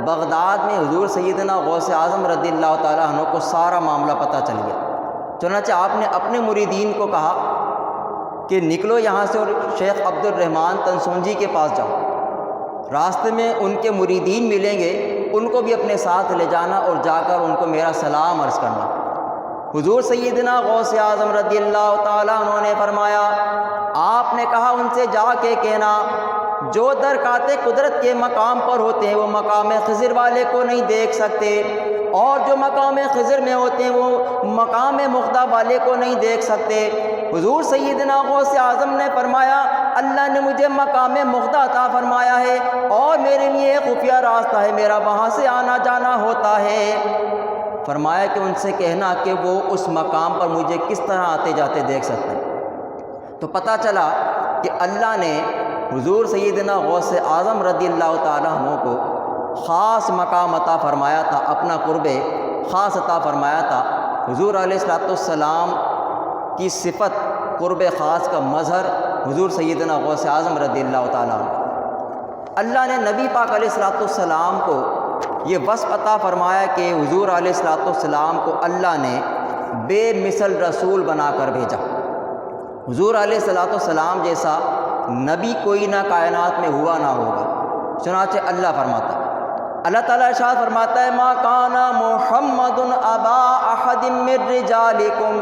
Baghdad میں حضور سیدنا غوث اعظم رضی اللہ تعالیٰ عنہ کو سارا معاملہ پتہ چل گیا۔ چنانچہ آپ نے اپنے مریدین کو کہا کہ نکلو یہاں سے اور شیخ عبد الرحمن تنسونجی کے پاس جاؤ، راستے میں ان کے مریدین ملیں گے، ان کو بھی اپنے ساتھ لے جانا اور جا کر ان کو میرا سلام عرض کرنا۔ حضور سیدنا غوث اعظم رضی اللہ تعالیٰ عنہ نے فرمایا، آپ نے کہا ان سے جا کے کہنا جو درکات قدرت کے مقام پر ہوتے ہیں وہ مقام خضر والے کو نہیں دیکھ سکتے، اور جو مقام خضر میں ہوتے ہیں وہ مقام مقدہ والے کو نہیں دیکھ سکتے۔ حضور سیدنا غوث اعظم نے فرمایا اللہ نے مجھے مقام مقدہ عطا فرمایا ہے اور میرے لیے ایک خفیہ راستہ ہے، میرا وہاں سے آنا جانا ہوتا ہے۔ فرمایا کہ ان سے کہنا کہ وہ اس مقام پر مجھے کس طرح آتے جاتے دیکھ سکتے ہیں۔ تو پتہ چلا کہ اللہ نے حضور سیدنا غوث اعظم رضی اللہ تعالیٰ عنہ کو خاص مقام عطا فرمایا تھا، اپنا قرب خاص عطا فرمایا تھا۔ حضور علیہ السلام کی صفت قرب خاص کا مظہر حضور سیدنا غوث اعظم رضی اللہ تعالیٰ عنہ۔ اللہ نے نبی پاک علیہ السلام کو یہ وصف عطا فرمایا کہ حضور علیہ السلام کو اللہ نے بے مثل رسول بنا کر بھیجا۔ حضور علیہ السلام جیسا نبی کوئی نہ کائنات میں ہوا نہ ہوگا۔ چنانچہ اللہ فرماتا ہے، اللہ تعالیٰ ارشاد فرماتا ہے ما کان محمد ابا احد من رجالکم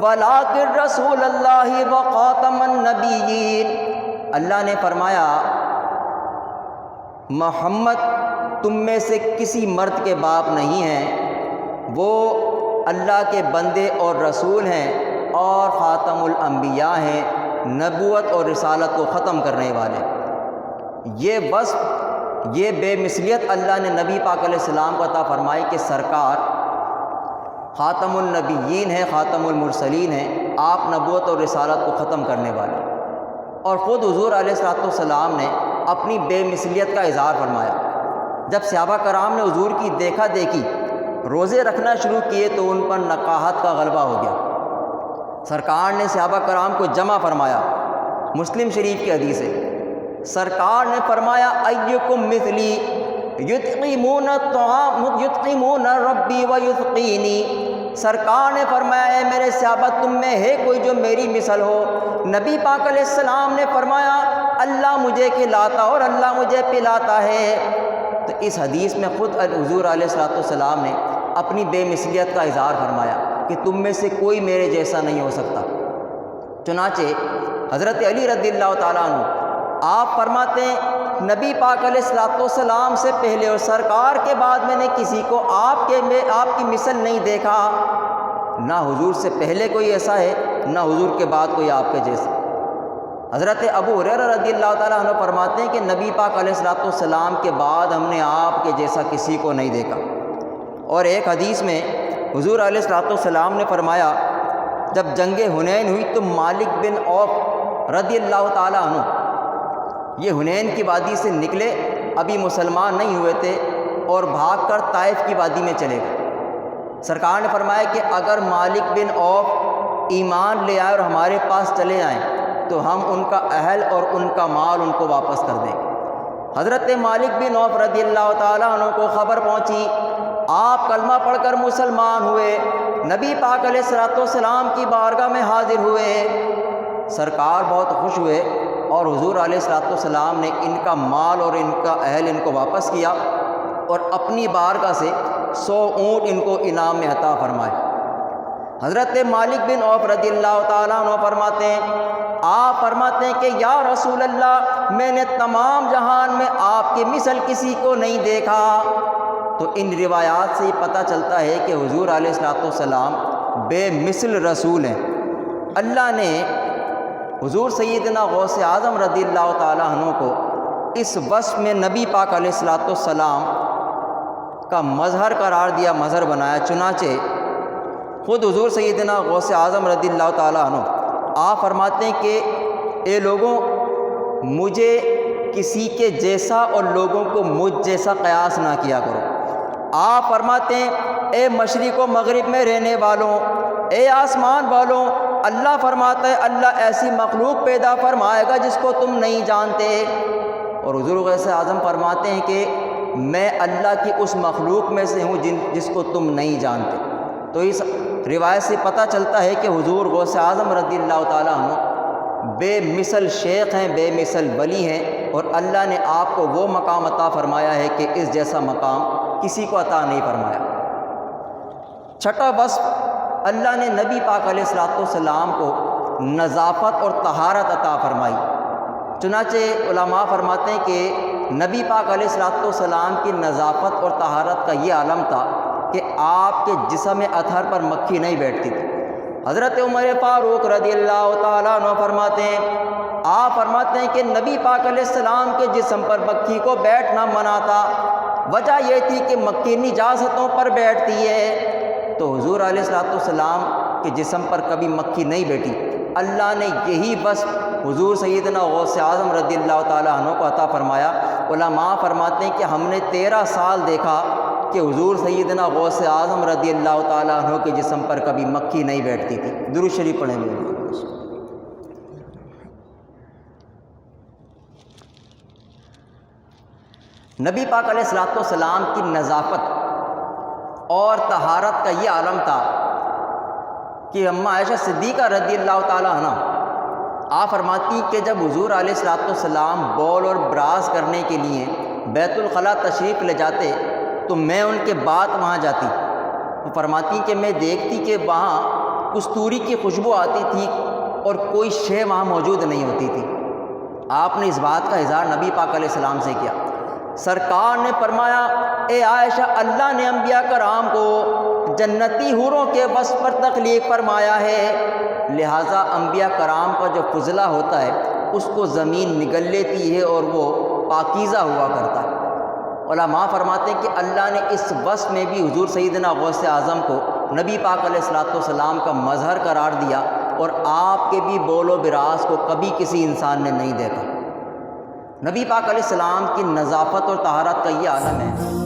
ولکن رسول اللہ وخاتم النبیین۔ اللہ نے فرمایا محمد تم میں سے کسی مرد کے باپ نہیں ہیں، وہ اللہ کے بندے اور رسول ہیں اور خاتم الانبیاء ہیں، نبوت اور رسالت کو ختم کرنے والے۔ یہ وصف، یہ بے مثلیت اللہ نے نبی پاک علیہ السلام کو عطا فرمائی کہ سرکار خاتم النبیین ہیں، خاتم المرسلین ہیں، آپ نبوت اور رسالت کو ختم کرنے والے۔ اور خود حضور علیہ السلام نے اپنی بے مثلیت کا اظہار فرمایا۔ جب صحابہ کرام نے حضور کی دیکھا دیکھی روزے رکھنا شروع کیے تو ان پر نقاہت کا غلبہ ہو گیا۔ سرکار نے صحابہ کرام کو جمع فرمایا، مسلم شریف کی حدیث ہے، سرکار نے فرمایا ایکم مثلی یطعمون الطعام یطعمون ربی ویسقینی۔ سرکار نے فرمایا اے میرے صحابہ تم میں ہے کوئی جو میری مثل ہو؟ نبی پاک علیہ السلام نے فرمایا اللہ مجھے کھلاتا اور اللہ مجھے پلاتا ہے۔ تو اس حدیث میں خود حضور علیہ السلام نے اپنی بے مثلیت کا اظہار فرمایا کہ تم میں سے کوئی میرے جیسا نہیں ہو سکتا۔ چنانچہ حضرت علی رضی اللہ تعالیٰ عنہ آپ فرماتے ہیں نبی پاک علیہ السلام سے پہلے اور سرکار کے بعد میں نے کسی کو آپ کی مثل نہیں دیکھا، نہ حضور سے پہلے کوئی ایسا ہے نہ حضور کے بعد کوئی آپ کے جیسا۔ حضرت ابو ہریرہ رضی اللہ تعالیٰ عنہ فرماتے ہیں کہ نبی پاک علیہ السلام کے بعد ہم نے آپ کے جیسا کسی کو نہیں دیکھا۔ اور ایک حدیث میں حضور علیہ السلام نے فرمایا جب جنگ حنین ہوئی تو مالک بن عوف رضی اللہ تعالیٰ عنہ یہ حنین کی وادی سے نکلے، ابھی مسلمان نہیں ہوئے تھے، اور بھاگ کر طائف کی وادی میں چلے گئے۔ سرکار نے فرمایا کہ اگر مالک بن عوف ایمان لے آئے اور ہمارے پاس چلے آئیں تو ہم ان کا اہل اور ان کا مال ان کو واپس کر دیں گے۔ حضرت مالک بن عوف رضی اللہ تعالیٰ عنہ کو خبر پہنچی، آپ کلمہ پڑھ کر مسلمان ہوئے، نبی پاک علیہ السلام کی بارگاہ میں حاضر ہوئے۔ سرکار بہت خوش ہوئے اور حضور علیہ السلام نے ان کا مال اور ان کا اہل ان کو واپس کیا اور اپنی بارگاہ سے 100 اونٹ ان کو انعام میں عطا فرمائے۔ حضرت مالک بن عوف رضی اللہ تعالیٰ عنہ فرماتے ہیں آپ فرماتے ہیں کہ یا رسول اللہ میں نے تمام جہان میں آپ کی مثل کسی کو نہیں دیکھا۔ تو ان روایات سے یہ پتہ چلتا ہے کہ حضور علیہ السلام بے مثل رسول ہیں۔ اللہ نے حضور سیدنا غوث اعظم رضی اللہ تعالیٰ عنہ کو اس وصف میں نبی پاک علیہ السلام کا مظہر قرار دیا، مظہر بنایا۔ چنانچہ خود حضور سیدنا غوث اعظم رضی اللہ تعالیٰ عنہ آپ فرماتے ہیں کہ اے لوگوں مجھے کسی کے جیسا اور لوگوں کو مجھ جیسا قیاس نہ کیا کرو۔ آپ فرماتے ہیں اے مشرق و مغرب میں رہنے والوں، اے آسمان والوں، اللہ فرماتا ہے اللہ ایسی مخلوق پیدا فرمائے گا جس کو تم نہیں جانتے، اور حضور غوث اعظم فرماتے ہیں کہ میں اللہ کی اس مخلوق میں سے ہوں جس کو تم نہیں جانتے۔ تو اس روایت سے پتہ چلتا ہے کہ حضور غوث اعظم رضی اللہ تعالیٰ عنہ بے مثل شیخ ہیں، بے مثل ولی ہیں، اور اللہ نے آپ کو وہ مقام عطا فرمایا ہے کہ اس جیسا مقام کسی کو عطا نہیں فرمایا۔ چھٹا وصف، اللہ نے نبی پاک علیہ الصلوۃ والسلام کو نظافت اور طہارت عطا فرمائی۔ چنانچہ علماء فرماتے ہیں کہ نبی پاک علیہ الصلوۃ والسلام کی نظافت اور طہارت کا یہ عالم تھا کہ آپ کے جسم اطہر پر مکھی نہیں بیٹھتی تھی۔ حضرت عمر فاروق رضی اللہ تعالیٰ عنہ فرماتے ہیں، آپ فرماتے ہیں کہ نبی پاک علیہ السلام کے جسم پر مکھی کو بیٹھنا منع تھا، وجہ یہ تھی کہ مکھی نجاستوں پر بیٹھتی ہے، تو حضور علیہ الصلوۃ والسلام کے جسم پر کبھی مکھی نہیں بیٹھی۔ اللہ نے یہی وصف حضور سیدنا غوث اعظم رضی اللہ تعالیٰ عنہ کو عطا فرمایا۔ علماء فرماتے ہیں کہ ہم نے 13 سال دیکھا کہ حضور سیدنا غوث اعظم رضی اللہ تعالیٰ عنہ کے جسم پر کبھی مکھی نہیں بیٹھتی تھی۔ درود شریف پڑھیں گے۔ نبی پاک علیہ الصلوۃ والسلام کی نظافت اور طہارت کا یہ عالم تھا کہ اماں عائشہ صدیقہ رضی اللہ تعالیٰ عنہ آپ فرماتی کہ جب حضور علیہ الصلوۃ والسلام بول اور براز کرنے کے لیے بیت الخلاء تشریف لے جاتے تو میں ان کے بعد وہاں جاتی، وہ فرماتی کہ میں دیکھتی کہ وہاں کستوری کی خوشبو آتی تھی اور کوئی شے وہاں موجود نہیں ہوتی تھی۔ آپ نے اس بات کا اظہار نبی پاک علیہ السلام سے کیا۔ سرکار نے فرمایا، اے عائشہ، اللہ نے انبیاء کرام کو جنتی حوروں کے وصف پر تخلیق فرمایا ہے، لہٰذا انبیاء کرام کا جو فضلہ ہوتا ہے اس کو زمین نگل لیتی ہے اور وہ پاکیزہ ہوا کرتا ہے۔ علماء فرماتے ہیں کہ اللہ نے اس وصف میں بھی حضور سیدنا غوث اعظم کو نبی پاک علیہ الصلوۃ والسلام کا مظہر قرار دیا، اور آپ کے بھی بول و براز کو کبھی کسی انسان نے نہیں دیکھا۔ نبی پاک علیہ السلام کی نظافت اور طہارت کا یہ عالم ہے۔